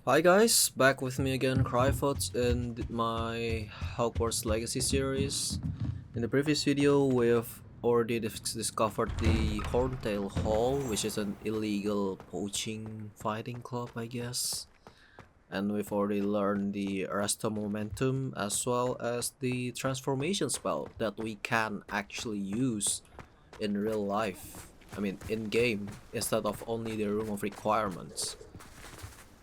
Hi guys, back with me again, Cryfoot, in my Hogwarts Legacy series. In the previous video, we've already discovered the Horntail Hall, which is an illegal poaching fighting club, I guess. And we've already learned the Arresta Momentum as well as the transformation spell that we can actually use in real life. I mean, in game, instead of only the Room of Requirements.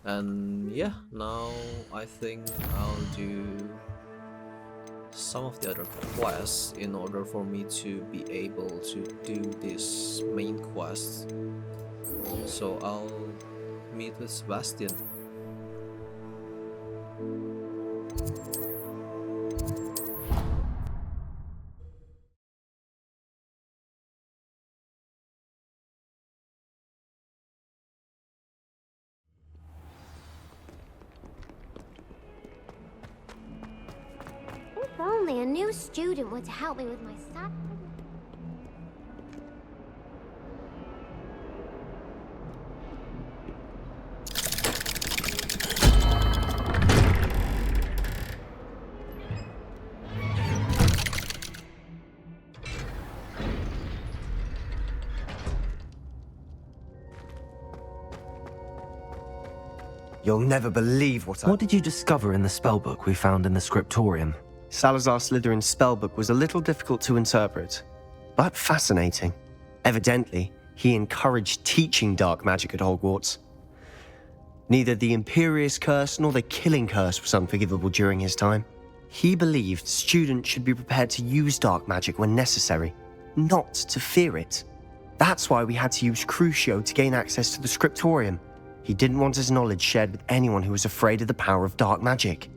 And yeah, now I think I'll do some of the other quests in order for me to be able to do this main quest. So I'll meet with Sebastian. If only a new student would help me with my stuff. You'll never believe What did you discover in the spellbook we found in the scriptorium? Salazar Slytherin's spellbook was a little difficult to interpret, but fascinating. Evidently, he encouraged teaching dark magic at Hogwarts. Neither the Imperious Curse nor the Killing Curse was unforgivable during his time. He believed students should be prepared to use dark magic when necessary, not to fear it. That's why we had to use Crucio to gain access to the scriptorium. He didn't want his knowledge shared with anyone who was afraid of the power of dark magic.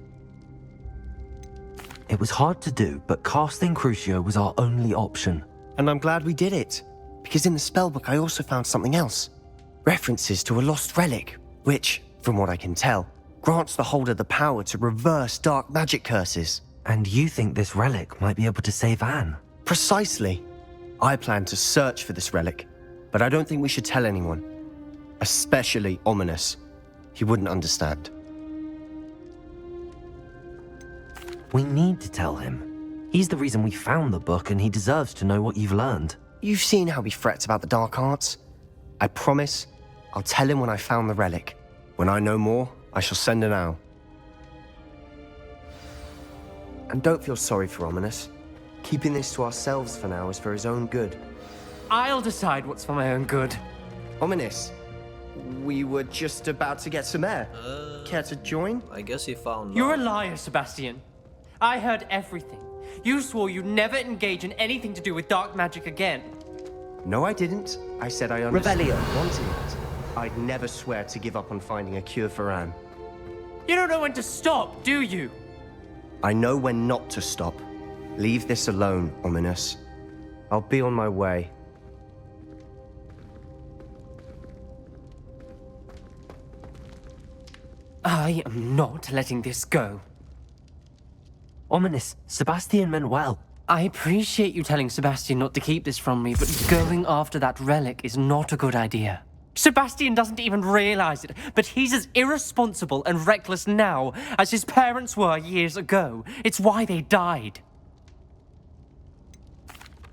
It was hard to do, but casting Crucio was our only option. And I'm glad we did it, because in the spellbook I also found something else. References to a lost relic, which, from what I can tell, grants the holder the power to reverse dark magic curses. And you think this relic might be able to save Anne? Precisely. I plan to search for this relic, but I don't think we should tell anyone. Especially Ominous. He wouldn't understand. We need to tell him. He's the reason we found the book, and he deserves to know what you've learned. You've seen how he frets about the dark arts. I promise I'll tell him when I found the relic. When I know more, I shall send an owl. And don't feel sorry for Ominous. Keeping this to ourselves for now is for his own good. I'll decide what's for my own good. Ominous, we were just about to get some air. Care to join? I guess he found You're a love. liar, Sebastian. I heard everything. You swore you'd never engage in anything to do with dark magic again. No, I didn't. I said I understood Rebellion. wanting it. I'd never swear to give up on finding a cure for Anne. You don't know when to stop, do you? I know when not to stop. Leave this alone, Ominous. I'll be on my way. I am not letting this go. Ominous, Sebastian meant well. I appreciate you telling Sebastian not to keep this from me, but going after that relic is not a good idea. Sebastian doesn't even realize it, but he's as irresponsible and reckless now as his parents were years ago. It's why they died.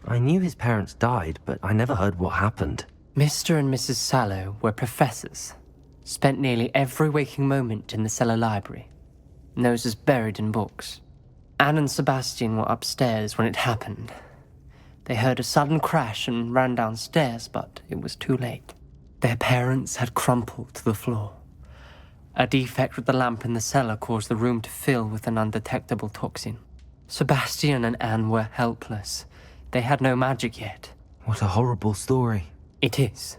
I knew his parents died, but I never heard what happened. Mr. and Mrs. Sallow were professors. Spent nearly every waking moment in the cellar library. Noses buried in books. Anne and Sebastian were upstairs when it happened. They heard a sudden crash and ran downstairs, but it was too late. Their parents had crumpled to the floor. A defect with the lamp in the cellar caused the room to fill with an undetectable toxin. Sebastian and Anne were helpless. They had no magic yet. What a horrible story. It is.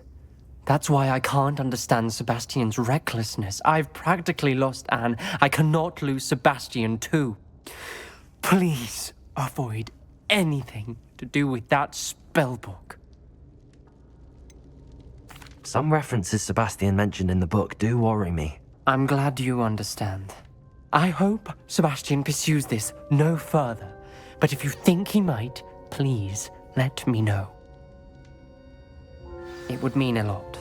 That's why I can't understand Sebastian's recklessness. I've practically lost Anne. I cannot lose Sebastian too. Please avoid anything to do with that spellbook. Some references Sebastian mentioned in the book do worry me. I'm glad you understand. I hope Sebastian pursues this no further. But if you think he might, please let me know. It would mean a lot.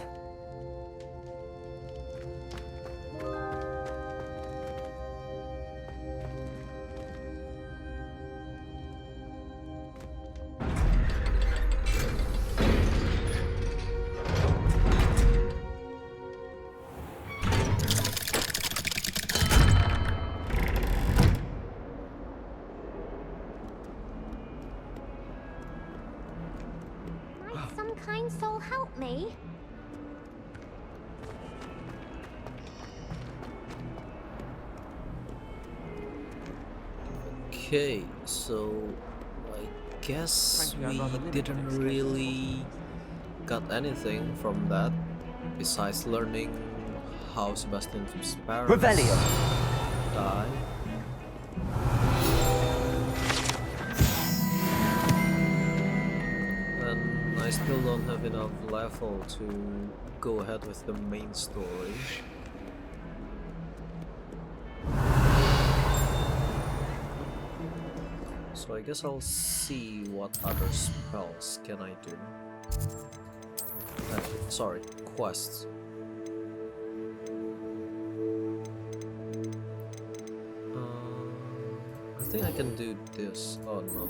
Okay, so I guess we didn't really got anything from that besides learning how Sebastian's parents Revelio. died. And I still don't have enough level to go ahead with the main story. So I guess I'll see what other spells can I do. Sorry, quests. I think I can do this. Oh no.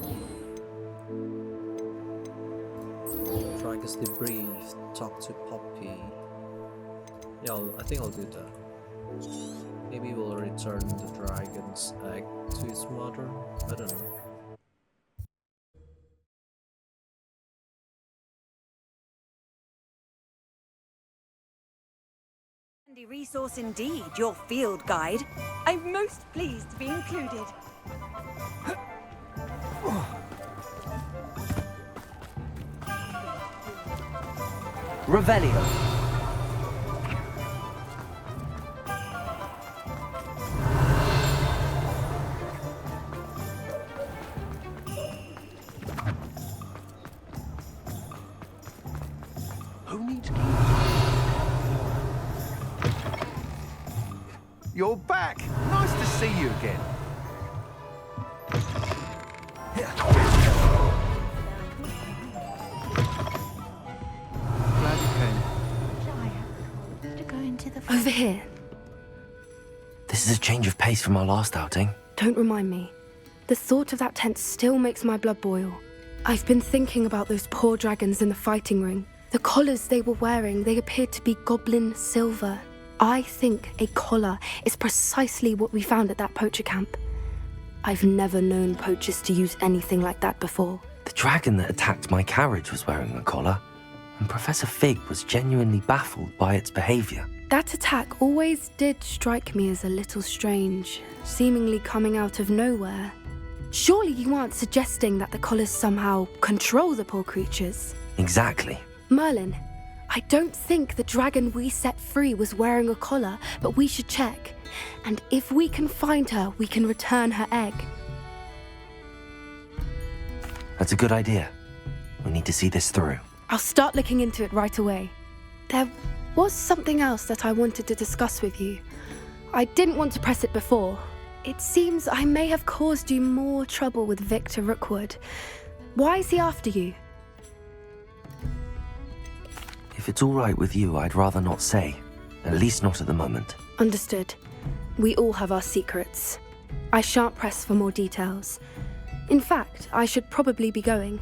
Dragon's debris. Talk to Poppy. Yeah, I think I'll do that. Maybe we'll return the dragon's egg to its mother. I don't know. Handy resource indeed, your field guide. I'm most pleased to be included. Revelio. Who needs keys? You're back! Nice to see you again. Glad you came. To go into the Over here. This is a change of pace from our last outing. Don't remind me. The thought of that tent still makes my blood boil. I've been thinking about those poor dragons in the fighting ring. The collars they were wearing, they appeared to be goblin silver. I think a collar is precisely what we found at that poacher camp. I've never known poachers to use anything like that before. The dragon that attacked my carriage was wearing a collar, and Professor Fig was genuinely baffled by its behavior. That attack always did strike me as a little strange, seemingly coming out of nowhere. Surely you aren't suggesting that the collars somehow control the poor creatures? Exactly. Merlin, I don't think the dragon we set free was wearing a collar, but we should check. And if we can find her, we can return her egg. That's a good idea. We need to see this through. I'll start looking into it right away. There was something else that I wanted to discuss with you. I didn't want to press it before. It seems I may have caused you more trouble with Victor Rookwood. Why is he after you? If it's all right with you, I'd rather not say. At least not at the moment. Understood. We all have our secrets. I shan't press for more details. In fact, I should probably be going.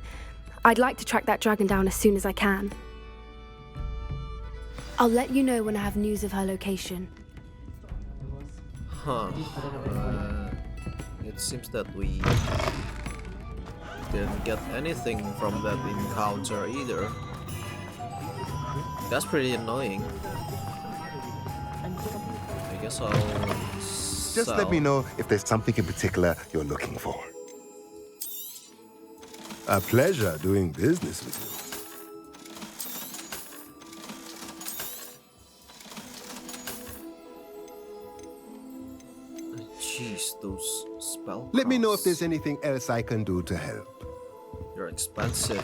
I'd like to track that dragon down as soon as I can. I'll let you know when I have news of her location. Huh. It seems that we didn't get anything from that encounter either. That's pretty annoying. I guess I'll Just let me know if there's something in particular you're looking for. A pleasure doing business with you. Jeez, those spell Let me know if cards. there's anything else I can do to help. They're expensive.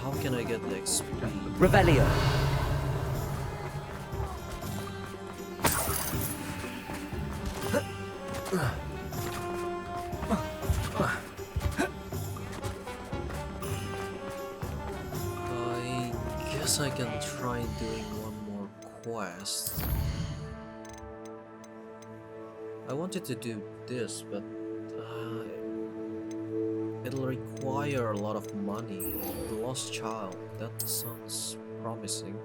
How can I get the XP? Revelio. I guess I can try doing one more quest. I wanted to do this, but it'll require a lot of money. The Lost Child, that sounds promising.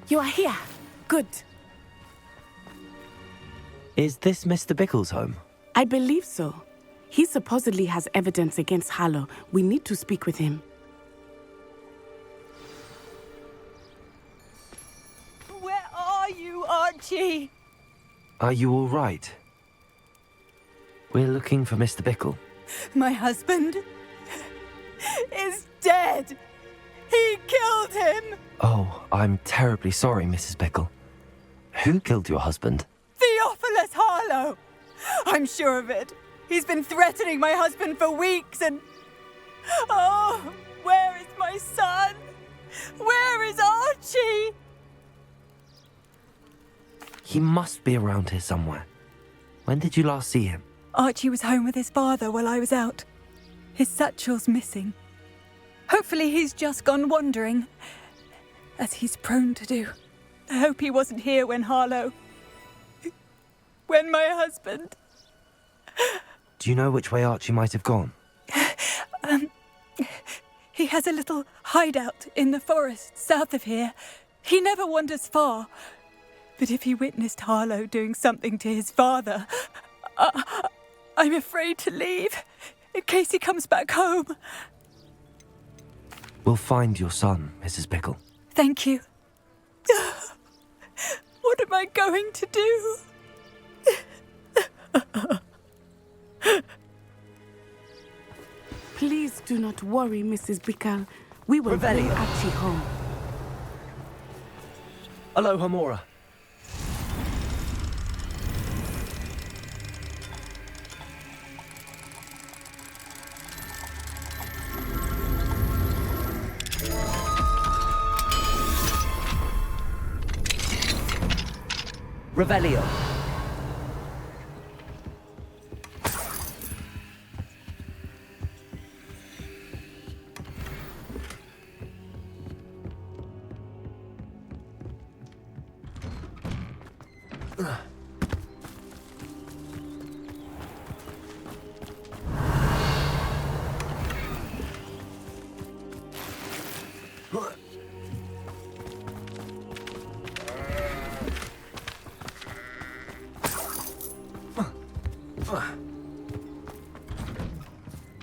You are here. Good. Is this Mr. Bickle's home? I believe so. He supposedly has evidence against Harlow. We need to speak with him. Where are you, Archie? Are you all right? We're looking for Mr. Bickle. My husband is dead. He killed him. Oh, I'm terribly sorry, Mrs. Bickle. Who killed your husband? Theophilus Harlow. I'm sure of it. He's been threatening my husband for weeks and... Oh, where is my son? Where is Archie? He must be around here somewhere. When did you last see him? Archie was home with his father while I was out. His satchel's missing. Hopefully he's just gone wandering, as he's prone to do. I hope he wasn't here when Harlow... when my husband... Do you know which way Archie might have gone? He has a little hideout in the forest south of here. He never wanders far. But if he witnessed Harlow doing something to his father, I'm afraid to leave, in case he comes back home. We'll find your son, Mrs. Bickle. Thank you. What am I going to do? Please do not worry, Mrs. Bickle. We will bring Archie home. Aloha, Mora. Revelio.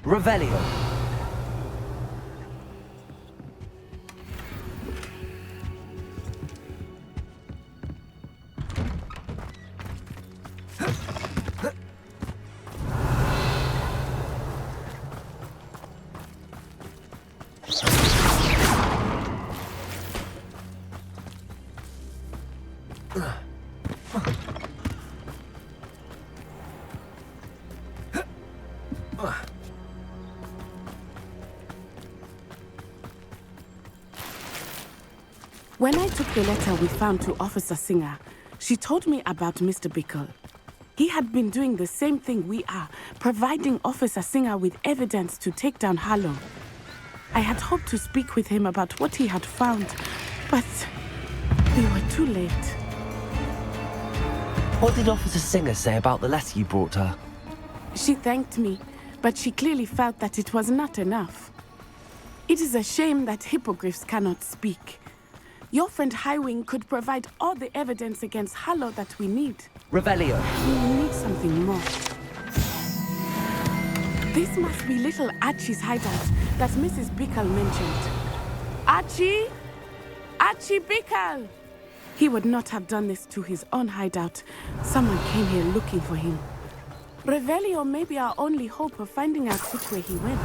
Revelio. When I took the letter we found to Officer Singer, she told me about Mr. Bickle. He had been doing the same thing we are, providing Officer Singer with evidence to take down Harlow. I had hoped to speak with him about what he had found, but we were too late. What did Officer Singer say about the letter you brought her? She thanked me, but she clearly felt that it was not enough. It is a shame that hippogriffs cannot speak. Your friend Highwing could provide all the evidence against Harlow that we need. Revelio. We need something more. This must be little Archie's hideout that Mrs. Bickle mentioned. Archie? Archie Bickle! He would not have done this to his own hideout. Someone came here looking for him. Revelio may be our only hope of finding out which way he went.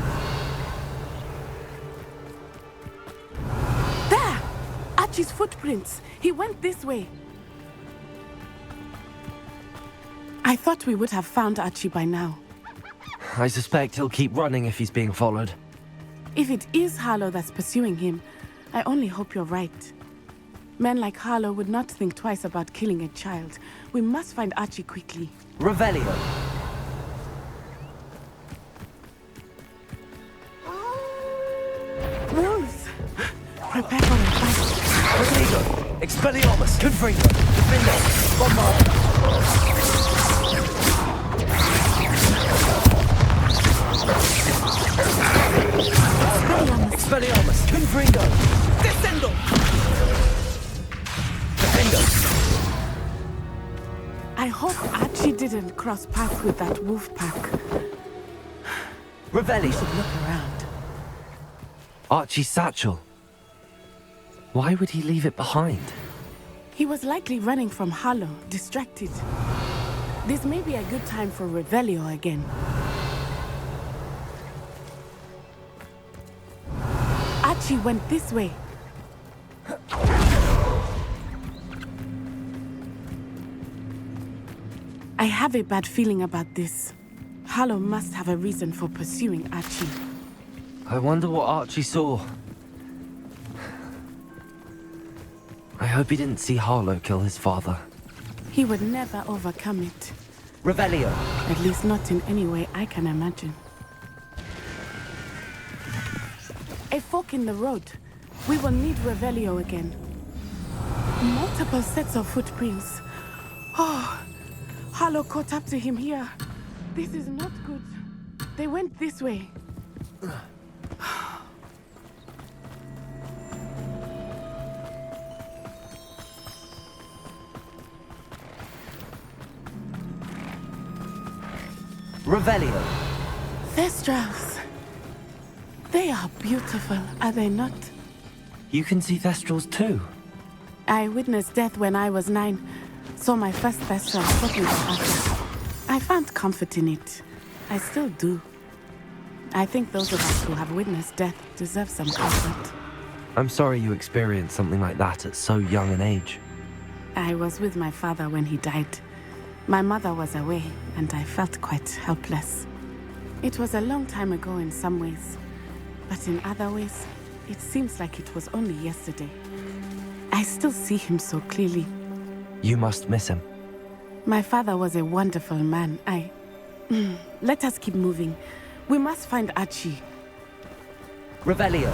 There! Archie's footprints. He went this way. I thought we would have found Archie by now. I suspect he'll keep running if he's being followed. If it is Harlow that's pursuing him, I only hope you're right. Men like Harlow would not think twice about killing a child. We must find Archie quickly. Revelio. Wolves! Prepare for a fight. Rodrigo! Expelliarmus! Confringo! Defendo! Bombard! Expelliarmus! Confringo! Descendo! didn't cross paths with that wolf pack. Revelio. Should look around. Archie's satchel. Why would he leave it behind? He was likely running from Harlow, distracted. This may be a good time for Revelio again. Archie went this way. I have a bad feeling about this. Harlow must have a reason for pursuing Archie. I wonder what Archie saw. I hope he didn't see Harlow kill his father. He would never overcome it. Revelio. At least not in any way I can imagine. A fork in the road. We will need Revelio again. Multiple sets of footprints. Oh, Harlow caught up to him here. This is not good. They went this way. Revelio. Thestrals. They are beautiful, are they not? You can see Thestrals too. I witnessed death when I was 9. Saw my first Thestral talking to Archie. I found comfort in it. I still do. I think those of us who have witnessed death deserve some comfort. I'm sorry you experienced something like that at so young an age. I was with my father when he died. My mother was away, and I felt quite helpless. It was a long time ago in some ways, but in other ways, it seems like it was only yesterday. I still see him so clearly. You must miss him. My father was a wonderful man. Let us keep moving. We must find Archie. Revelio.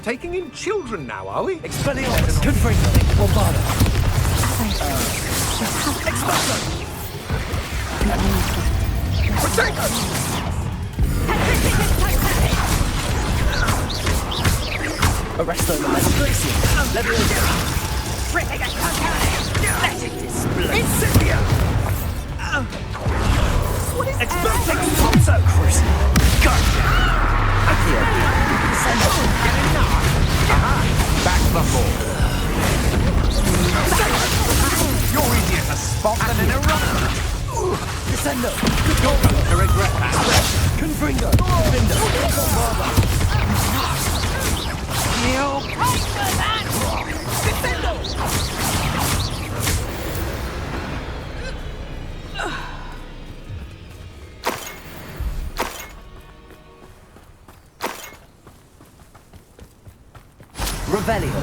Taking in children now, are we? Expelliarmus. Confringo. Bombarda. Expulso. Protego. Arresto Legislation. Levioso. Incendia. What is Expulso. Expulso. Gotcha. Accio. Getting knocked. Aha. Back before. You're easy as a spot and an eruption. Descendo. To regret that. Confringo. Vindo. Bombarda. He'll pay for that! Defendo! Revelio.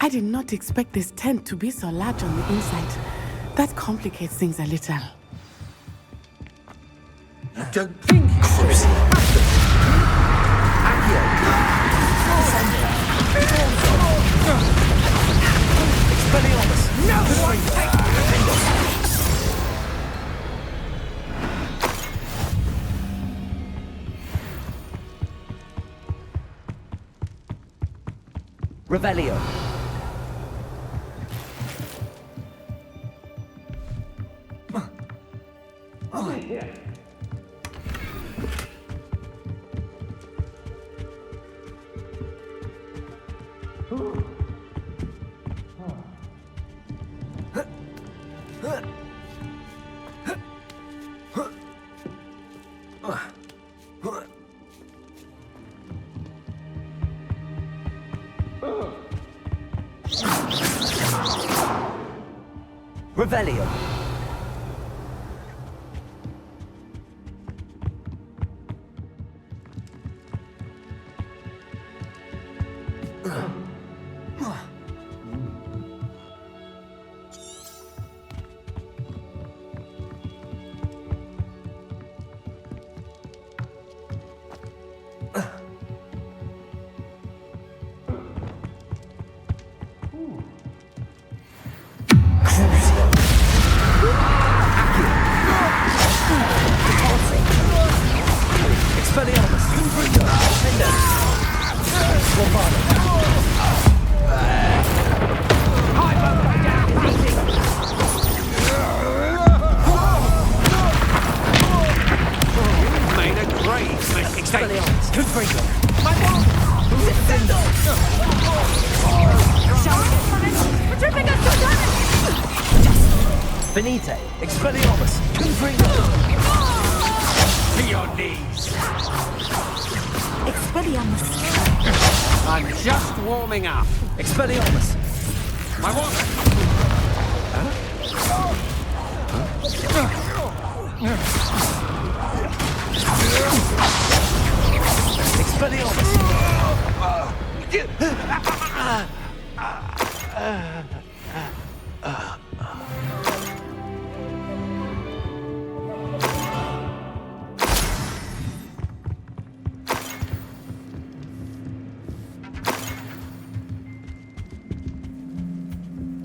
I did not expect this tent to be so large on the inside. That complicates things a little. You don't think you should? Accio. Expelliarmus. No one takes Revelio. Revelio. Finite, Expelliarmus, Confringo! To your knees. Expelliarmus. I'm just warming up. Expelliarmus! My water.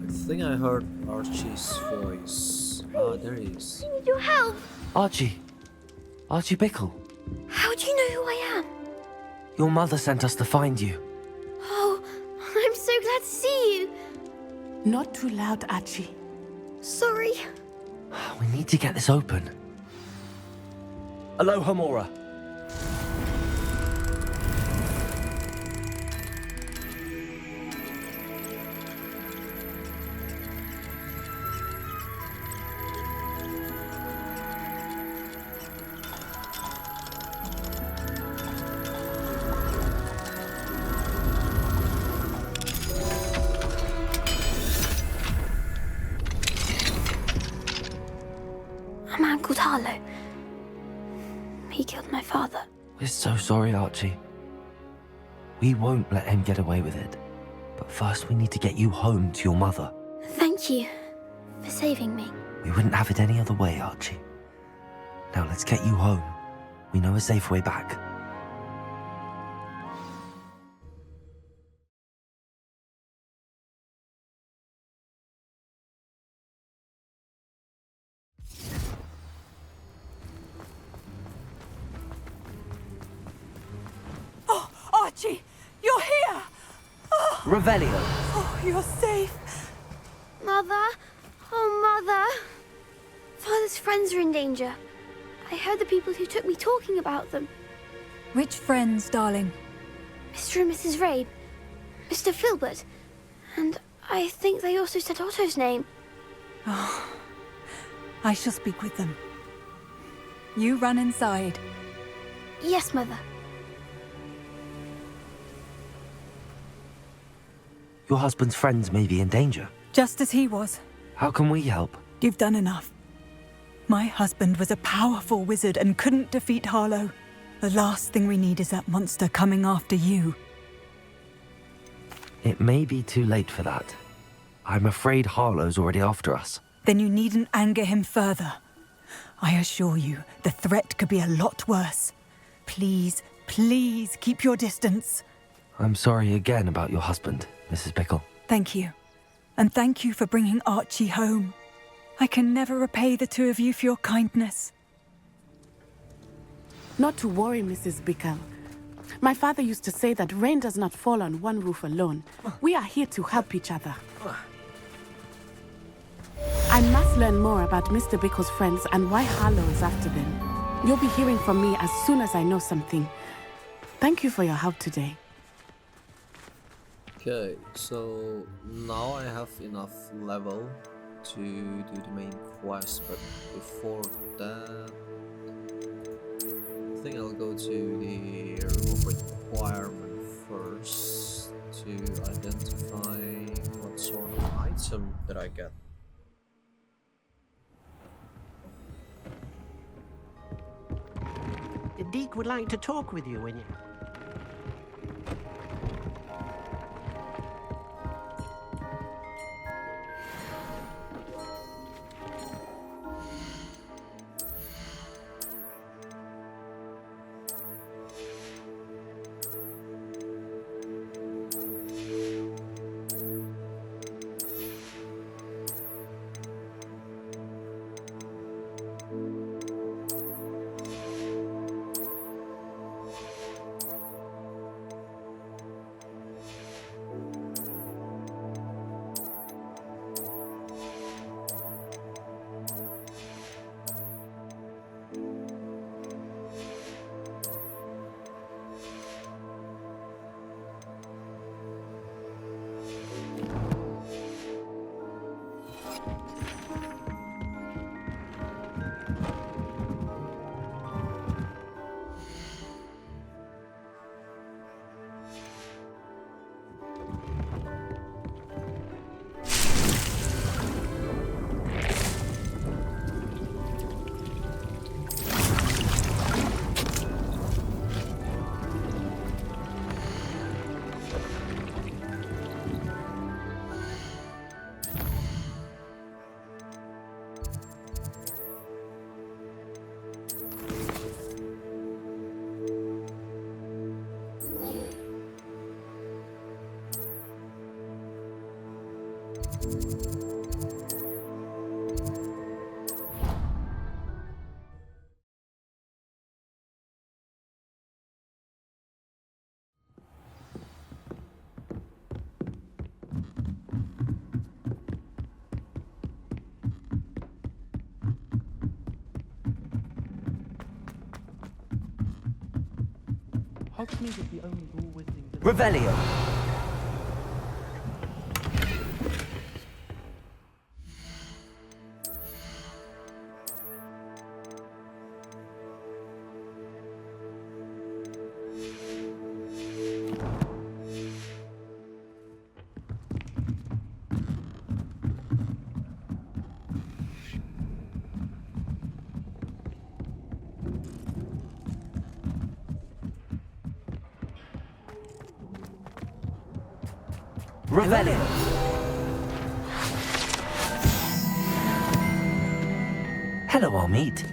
I think I heard Archie's voice. Ah, there he is. I need your help. Archie. Archie Bickle. How do you know who I am? Your mother sent us to find you. Oh, I'm so glad to see you. Not too loud, Archie. Sorry. We need to get this open. Aloha, Mora. A man called Harlow. He killed my father. We're so sorry, Archie. We won't let him get away with it. But first we need to get you home to your mother. Thank you for saving me. We wouldn't have it any other way, Archie. Now let's get you home. We know a safe way back. Oh, Archie, you're here! Oh, Revelio. oh, you're safe. Mother? Oh, Mother. Father's friends are in danger. I heard the people who took me talking about them. Which friends, darling? Mr. and Mrs. Rabe, Mr. Filbert, and I think they also said Otto's name. Oh, I shall speak with them. You run inside. Yes, Mother. Your husband's friends may be in danger. Just as he was. How can we help? You've done enough. My husband was a powerful wizard and couldn't defeat Harlow. The last thing we need is that monster coming after you. It may be too late for that. I'm afraid Harlow's already after us. Then you needn't anger him further. I assure you, the threat could be a lot worse. Please, please keep your distance. I'm sorry again about your husband, Mrs. Bickle. Thank you. And thank you for bringing Archie home. I can never repay the two of you for your kindness. Not to worry, Mrs. Bickle. My father used to say that rain does not fall on one roof alone. We are here to help each other. I must learn more about Mr. Bickle's friends and why Harlow is after them. You'll be hearing from me as soon as I know something. Thank you for your help today. Okay, so now I have enough level to do the main quest, but before that, I think I'll go to the room of requirement first to identify what sort of item that I get. The Deke would like to talk with you when you... Revelio. Revelio. Hello, Armid.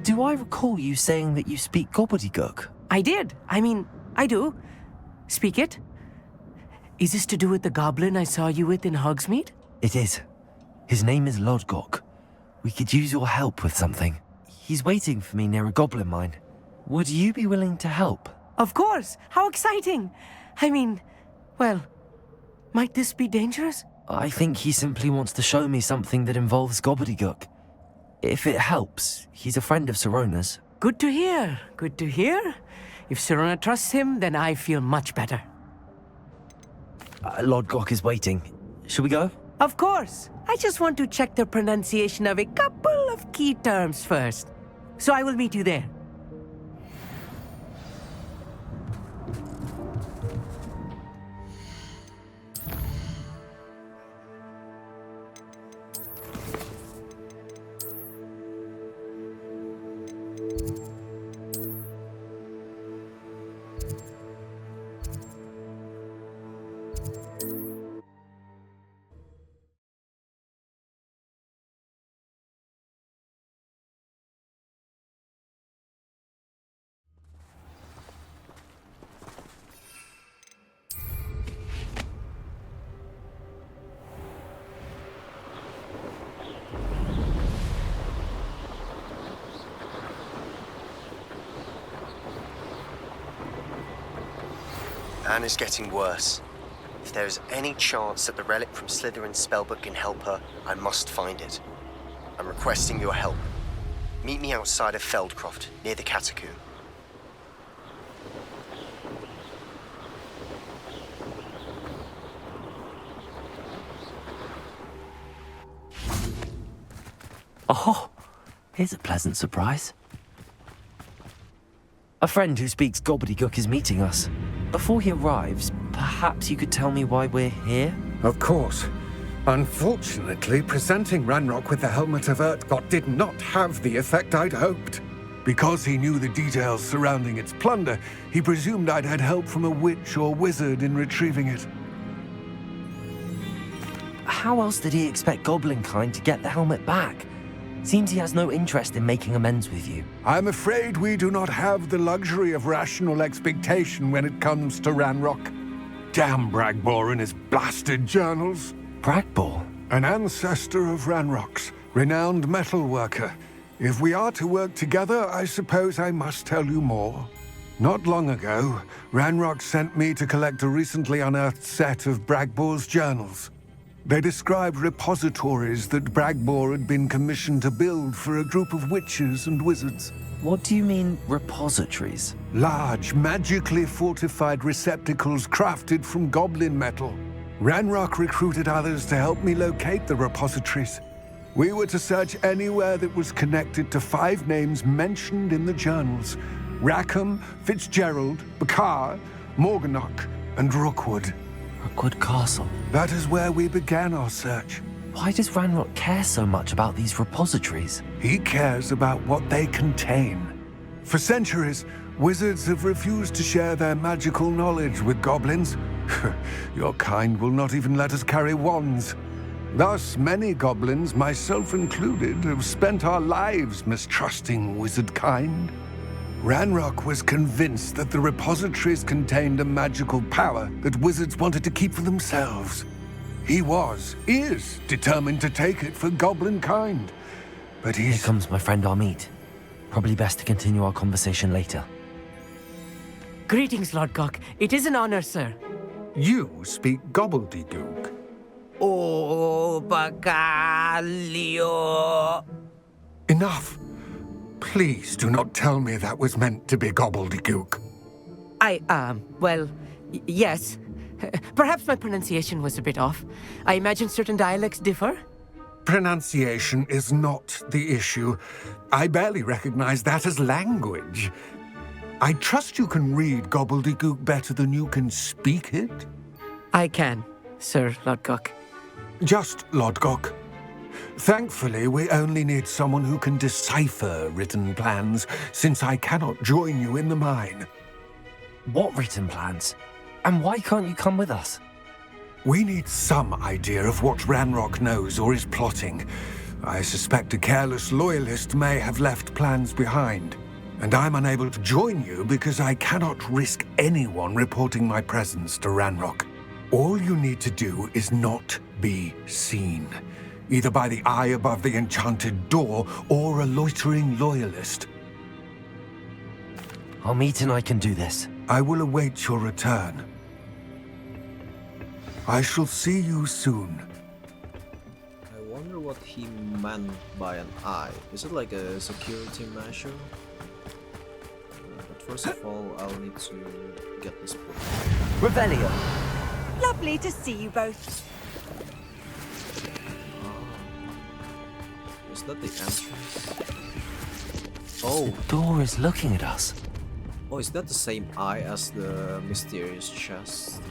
Do I recall you saying that you speak gobbledygook? I did. I do. Speak it. Is this to do with the goblin I saw you with in Hogsmeade? It is. His name is Lodgok. We could use your help with something. He's waiting for me near a goblin mine. Would you be willing to help? Of course. How exciting. Well, might this be dangerous? I think he simply wants to show me something that involves gobbledygook. If it helps, he's a friend of Sirona's. Good to hear. Good to hear. If Sirona trusts him, then I feel much better. Lodgok is waiting. Shall we go? Of course. I just want to check the pronunciation of a couple of key terms first. So I will meet you there. Anne is getting worse. If there is any chance that the relic from Slytherin's spellbook can help her, I must find it. I'm requesting your help. Meet me outside of Feldcroft, near the Catacomb. Oh, here's a pleasant surprise. A friend who speaks gobbledygook is meeting us. Before he arrives, perhaps you could tell me why we're here? Of course. Unfortunately, presenting Ranrock with the Helmet of Urtkot did not have the effect I'd hoped. Because he knew the details surrounding its plunder, he presumed I'd had help from a witch or wizard in retrieving it. How else did he expect Goblinkind to get the helmet back? Seems he has no interest in making amends with you. I'm afraid we do not have the luxury of rational expectation when it comes to Ranrock. Damn Bragbor and his blasted journals. Bragbor? An ancestor of Ranrock's, renowned metalworker. If we are to work together, I suppose I must tell you more. Not long ago, Ranrock sent me to collect a recently unearthed set of Bragbor's journals. They described repositories that Bragbor had been commissioned to build for a group of witches and wizards. What do you mean, repositories? Large, magically fortified receptacles crafted from goblin metal. Ranrock recruited others to help me locate the repositories. We were to search anywhere that was connected to 5 names mentioned in the journals: Rackham, Fitzgerald, Bakar, Morganach, and Rookwood. Rookwood Castle. That is where we began our search. Why does Ranrock care so much about these repositories? He cares about what they contain. For centuries, wizards have refused to share their magical knowledge with goblins. Your kind will not even let us carry wands. Thus, many goblins, myself included, have spent our lives mistrusting wizard kind. Ranrock was convinced that the repositories contained a magical power that wizards wanted to keep for themselves. He is determined to take it for goblin kind. But Here he's... comes my friend Amit. Probably best to continue our conversation later. Greetings, Lord Gok. It is an honor, sir. You speak gobbledygook. Oh, Bagalio. Enough. Please do not tell me that was meant to be gobbledygook. Well, yes. Perhaps my pronunciation was a bit off. I imagine certain dialects differ. Pronunciation is not the issue. I barely recognize that as language. I trust you can read gobbledygook better than you can speak it? I can, Sir Lord Gok. Just Lodgok. Thankfully, we only need someone who can decipher written plans, since I cannot join you in the mine. What written plans? And why can't you come with us? We need some idea of what Ranrock knows or is plotting. I suspect a careless loyalist may have left plans behind. And I'm unable to join you because I cannot risk anyone reporting my presence to Ranrock. All you need to do is not be seen, either by the eye above the enchanted door or a loitering loyalist. Amit and I can do this. I will await your return. I shall see you soon. I wonder what he meant by an eye. Is it like a security measure? But first of all, I'll need to get this book. Revelio. Lovely to see you both. Is that the entrance? Oh, The door is looking at us. oh, is that the same eye as the mysterious chest?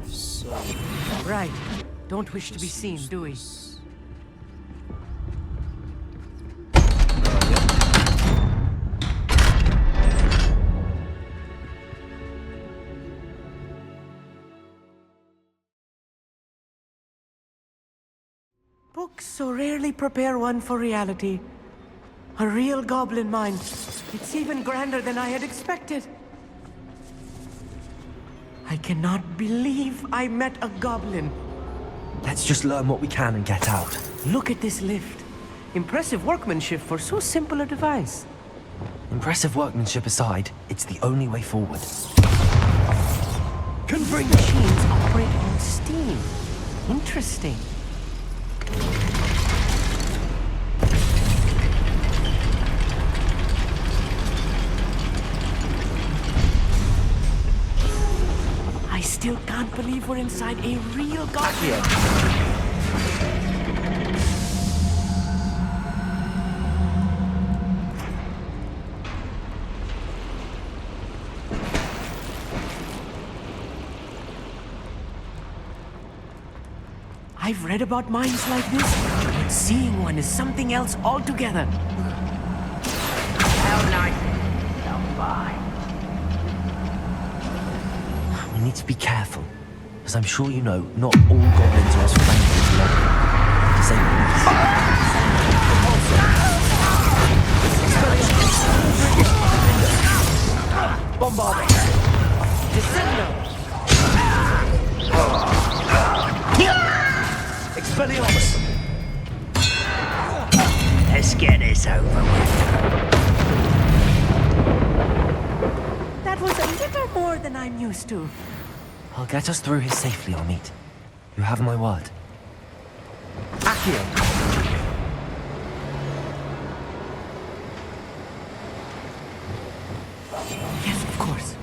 If so, Right. Don't wish to be seen, do we? Books so rarely prepare one for reality. A real goblin mind. It's even grander than I had expected. I cannot believe I met a goblin. Let's just learn what we can and get out. Look at this lift. Impressive workmanship for so simple a device. Impressive workmanship aside, it's the only way forward. Converting machines operate on steam. Interesting. I still can't believe we're inside a real goblin. I've read about mines like this, but seeing one is something else altogether. We need to be careful, as I'm sure you know, not all goblins are as friendly as Lodgok. To say the least. Bombarding. Descendo. Expelliarmus! Let's get this over with. That was a little more than I'm used to. I'll get us through here safely, Amit. You have my word. Accio! Yes, of course.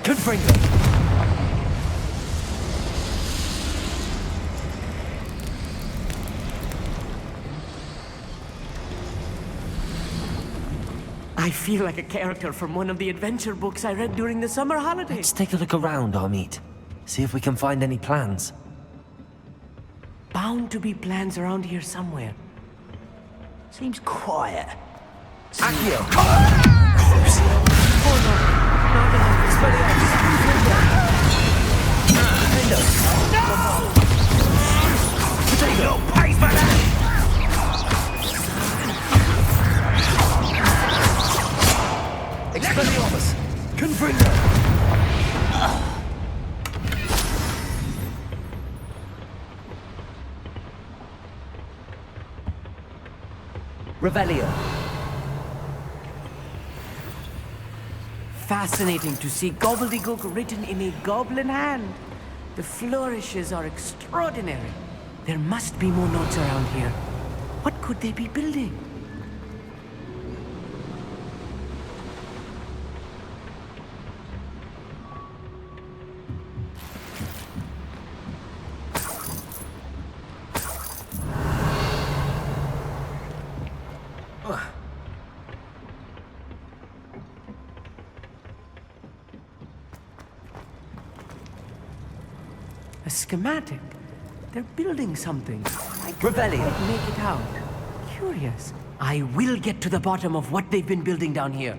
Confringo! I feel like a character from one of the adventure books I read during the summer holidays. Let's take a look around, Amit. See if we can find any plans. Bound to be plans around here somewhere. Seems quiet. Accio! Oh no, not enough. Potato! Revelio. Fascinating to see gobbledygook written in a goblin hand. The flourishes are extraordinary. There must be more notes around here. What could they be building? A schematic. They're building something. I can't quite make it out. Curious. I will get to the bottom of what they've been building down here.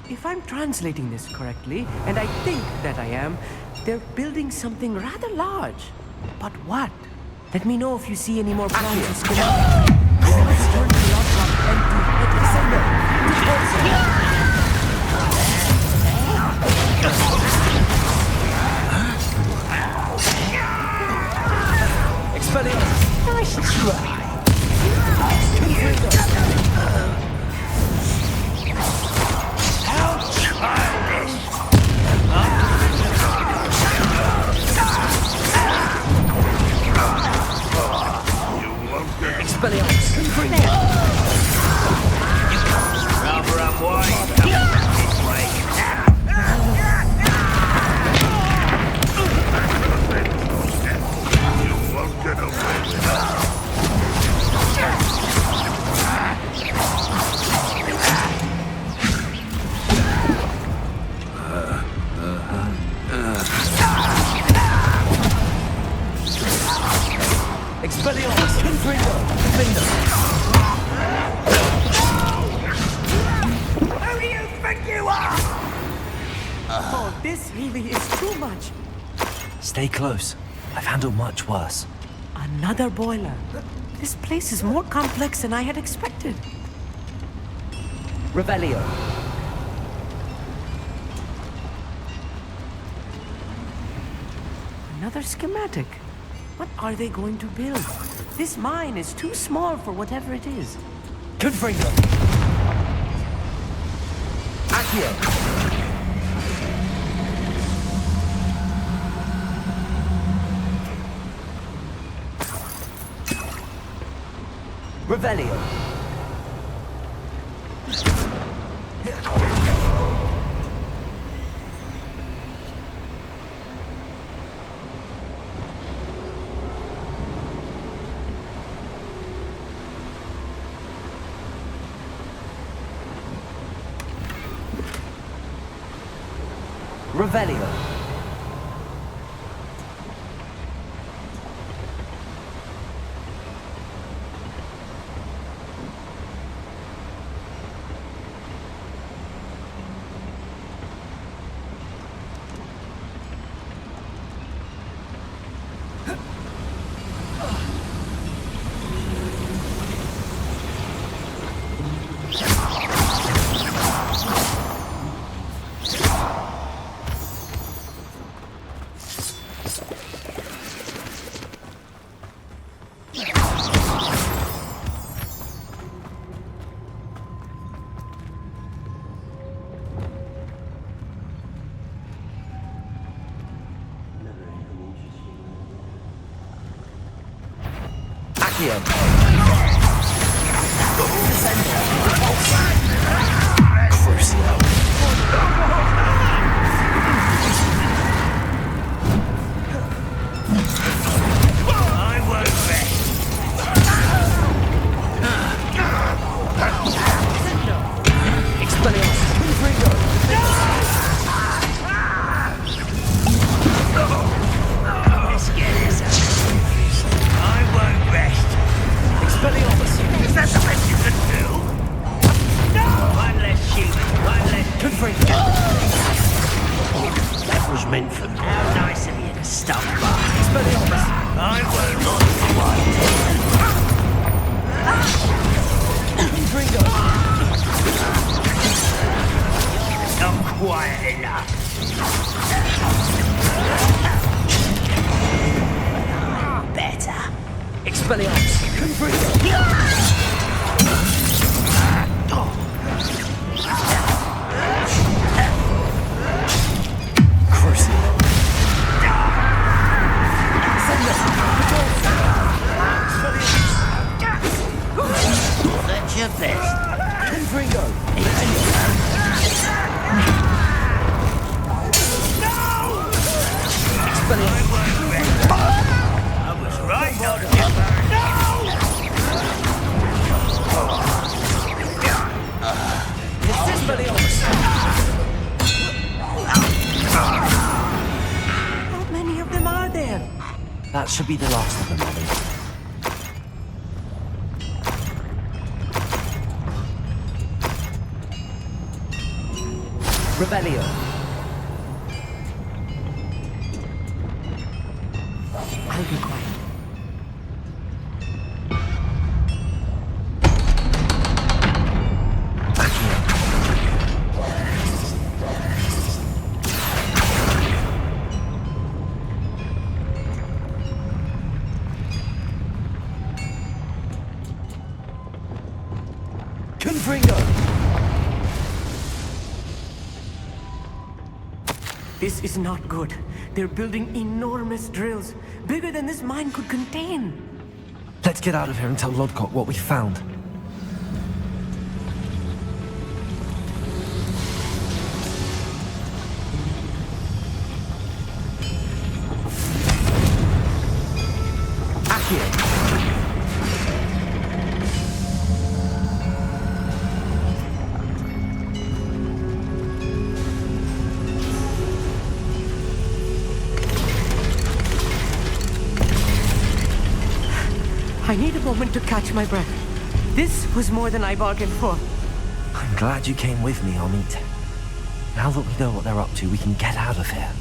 If I'm translating this correctly, and I think that I am, they're building something rather large. But what? Let me know if you see any more plans and schematics. Let's turn the lock on empty. Expelliarmus! Nice try! How childish! Expelliarmus! Rather unwise. You won't get away with that. Expelliarmus! Confringo! Finder! Who do you think you are? Oh, this really is too much. Stay close. I've handled much worse. Another boiler. This place is more complex than I had expected. Revelio. Another schematic. What are they going to build? This mine is too small for whatever it is. Confringo! Accio. Revelio. Revelio. Is that the best you can do? That's your best. Confringo! I was right not to get How many of them are there? That should be the last of them, Mommy. Rebellion. I'll be quiet. Confringo! This is not good. They're building enormous drills, bigger than this mine could contain. Let's get out of here and tell Lodgok what we found. I need a moment to catch my breath. This was more than I bargained for. I'm glad you came with me, Amit. Now that we know what they're up to, we can get out of here.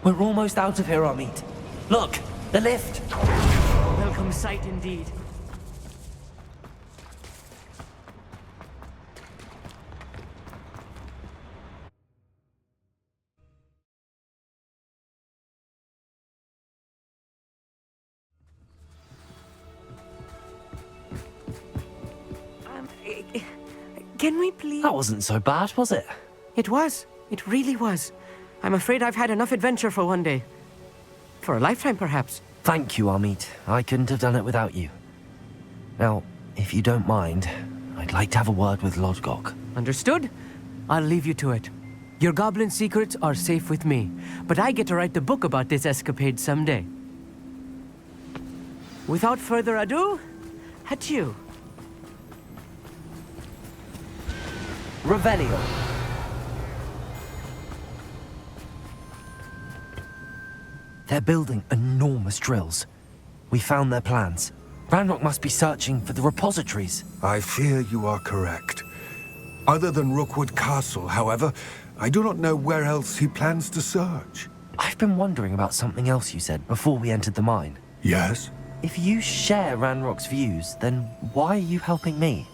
We're almost out of here, Amit. Look, the lift. Welcome sight indeed. Can we please? That wasn't so bad, was it? It was. It really was. I'm afraid I've had enough adventure for one day. For a lifetime, perhaps. Thank you, Amit. I couldn't have done it without you. Now, if you don't mind, I'd like to have a word with Lodgok. Understood? I'll leave you to it. Your goblin secrets are safe with me, but I get to write the book about this escapade someday. Without further ado, adieu. Revelio. They're building enormous drills. We found their plans. Ranrock must be searching for the repositories. I fear you are correct. Other than Rookwood Castle, however, I do not know where else he plans to search. I've been wondering about something else you said before we entered the mine. Yes? If you share Ranrock's views, then why are you helping me?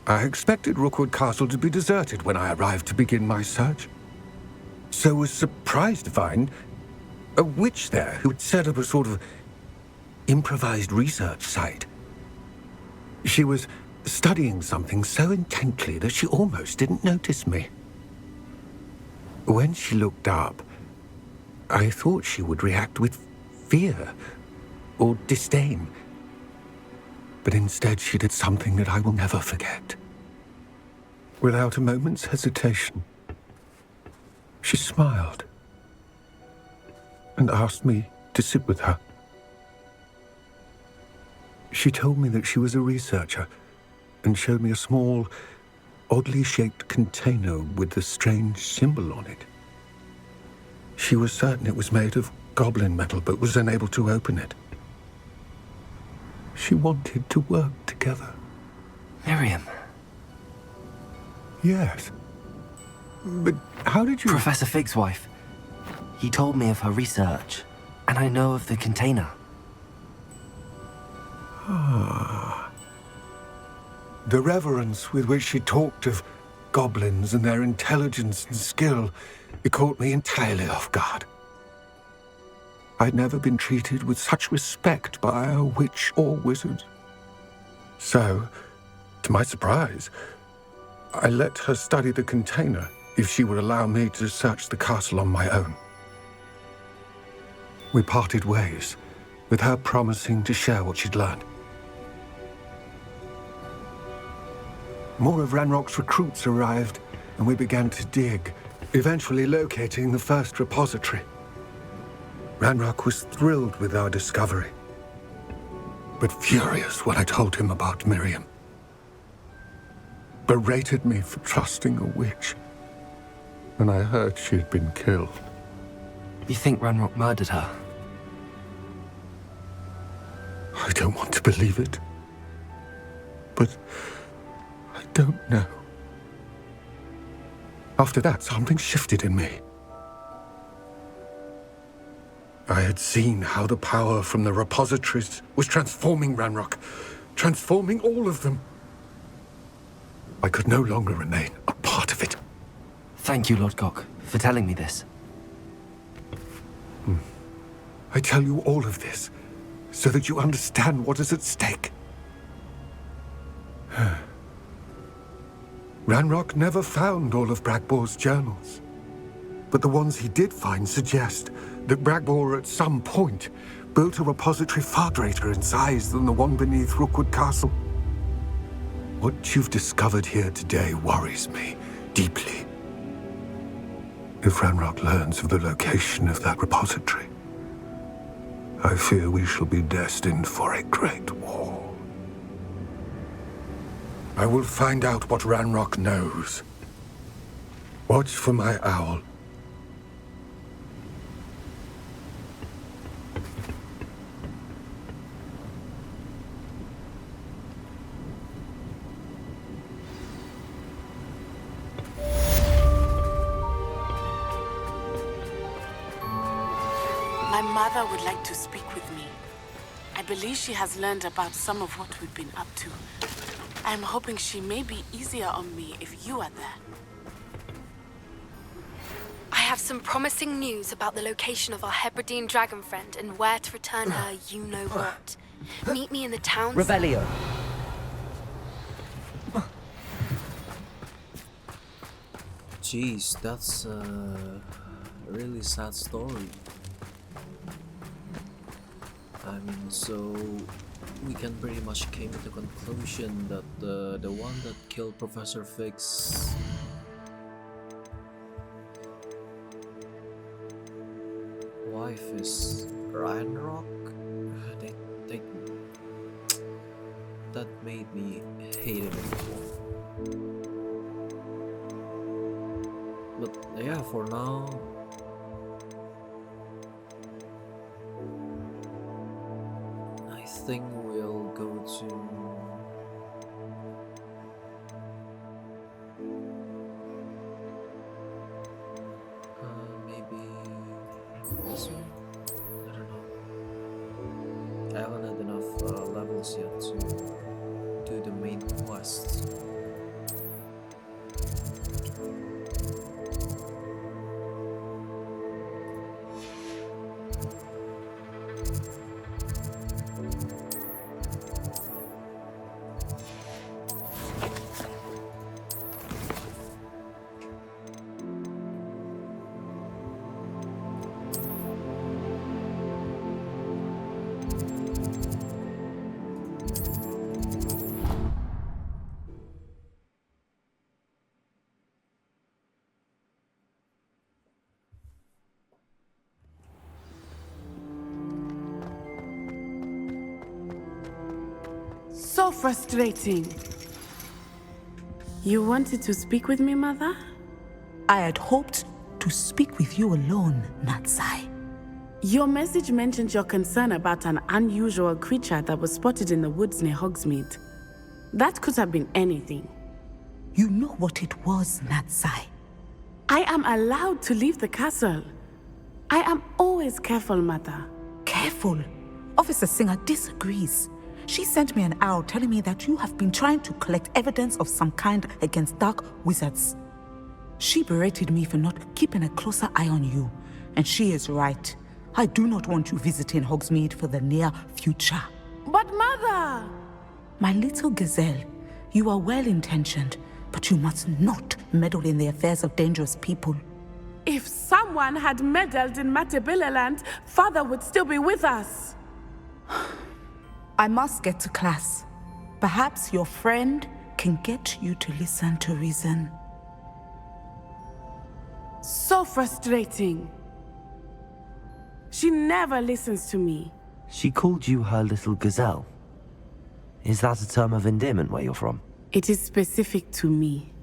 I expected Rookwood Castle to be deserted when I arrived to begin my search. So was surprised to find a witch there who had set up a sort of improvised research site. She was studying something so intently that she almost didn't notice me. When she looked up, I thought she would react with fear or disdain. But instead she did something that I will never forget. Without a moment's hesitation, she smiled and asked me to sit with her. She told me that she was a researcher and showed me a small, oddly shaped container with a strange symbol on it. She was certain it was made of goblin metal, but was unable to open it. She wanted to work together. Miriam. Yes. But how did you... Professor Fig's wife. He told me of her research, and I know of the container. Ah. The reverence with which she talked of goblins and their intelligence and skill, it caught me entirely off guard. I'd never been treated with such respect by a witch or wizard. So, to my surprise, I let her study the container if she would allow me to search the castle on my own. We parted ways, with her promising to share what she'd learned. More of Ranrock's recruits arrived, and we began to dig, eventually locating the first repository. Ranrock was thrilled with our discovery, but furious when I told him about Miriam. Berated me for trusting a witch, and I heard she'd been killed. You think Ranrock murdered her? I don't want to believe it, but I don't know. After that, something shifted in me. I had seen how the power from the repositories was transforming Ranrock, transforming all of them. I could no longer remain a part of it. Thank you, Lodgok, for telling me this. I tell you all of this so that you understand what is at stake. Ranrock never found all of Bragbor's journals, but the ones he did find suggest that Bragbor at some point built a repository far greater in size than the one beneath Rookwood Castle. What you've discovered here today worries me deeply. If Ranrock learns of the location of that repository, I fear we shall be destined for a great war. I will find out what Ranrock knows. Watch for my owl. My mother would like to speak with me. I believe she has learned about some of what we've been up to. I'm hoping she may be easier on me if you are there. I have some promising news about the location of our Hebridean dragon friend and where to return her you-know-what. Meet me in the town... Revelio. Jeez, that's a really sad story. I mean, so we can pretty much came to the conclusion that the one that killed Professor Fig's wife is Ranrock. That made me hate him. But yeah, for now, I think we'll go to maybe this one. I don't know. I haven't had enough levels yet to do the main quest. So frustrating. You wanted to speak with me, Mother? I had hoped to speak with you alone, Natsai. Your message mentioned your concern about an unusual creature that was spotted in the woods near Hogsmeade. That could have been anything. You know what it was, Natsai. I am allowed to leave the castle. I am always careful, Mother. Careful? Officer Singer disagrees. She sent me an owl telling me that you have been trying to collect evidence of some kind against dark wizards. She berated me for not keeping a closer eye on you, and she is right. I do not want you visiting Hogsmeade for the near future. But Mother! My little gazelle, you are well-intentioned, but you must not meddle in the affairs of dangerous people. If someone had meddled in Matabeleland, Father would still be with us. I must get to class. Perhaps your friend can get you to listen to reason. So frustrating. She never listens to me. She called you her little gazelle. Is that a term of endearment where you're from? It is specific to me.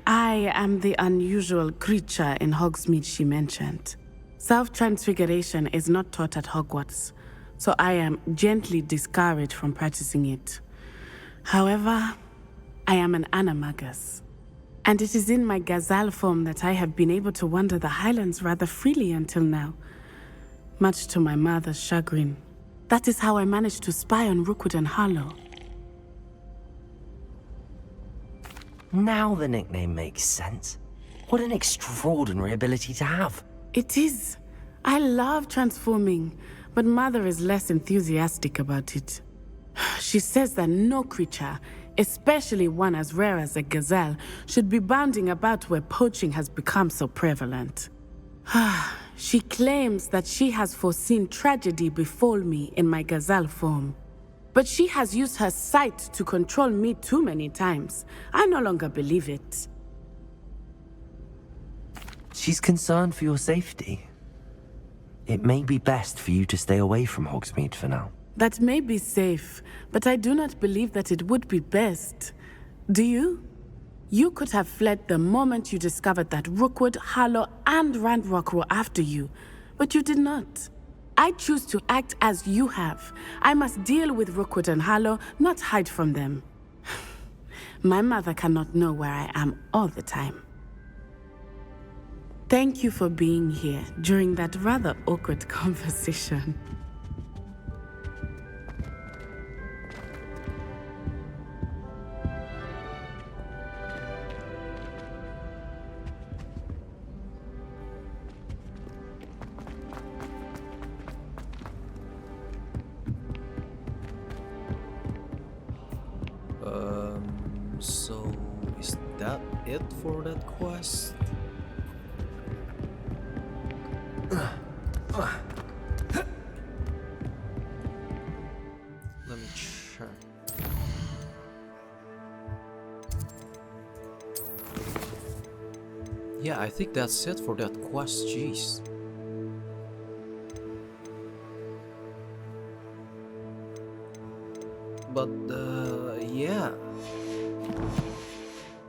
I am the unusual creature in Hogsmeade she mentioned. Self-transfiguration is not taught at Hogwarts, so I am gently discouraged from practicing it. However, I am an animagus, and it is in my gazelle form that I have been able to wander the Highlands rather freely until now, much to my mother's chagrin. That is how I managed to spy on Rookwood and Harlow. Now the nickname makes sense. What an extraordinary ability to have. It is. I love transforming, but Mother is less enthusiastic about it. She says that no creature, especially one as rare as a gazelle, should be bounding about where poaching has become so prevalent. She claims that she has foreseen tragedy befall me in my gazelle form. But she has used her sight to control me too many times. I no longer believe it. She's concerned for your safety. It may be best for you to stay away from Hogsmeade for now. That may be safe, but I do not believe that it would be best. Do you? You could have fled the moment you discovered that Rookwood, Harlow, and Ranrock were after you, but you did not. I choose to act as you have. I must deal with Rookwood and Harlow, not hide from them. My mother cannot know where I am all the time. Thank you for being here during that rather awkward conversation. So is that it for that quest? Let me check. Yeah, I think that's it for that quest, jeez. But yeah,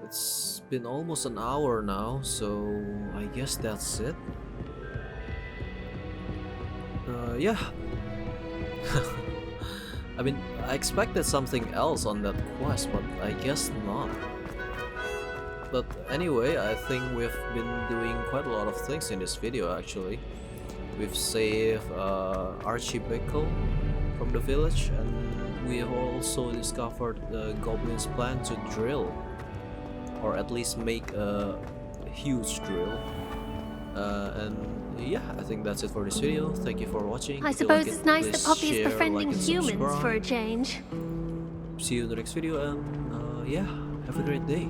it's been almost an hour now, so I guess that's it. Yeah. I mean, I expected something else on that quest, but I guess not. But anyway, I think we've been doing quite a lot of things in this video actually. We've saved Archie from the village, and we have also discovered the Goblin's plan to drill, or at least make a huge drill. And yeah, I think that's it for this video. Thank you for watching. I suppose it's nice that Poppy is befriending humans for a change. See you in the next video, and yeah, have a great day.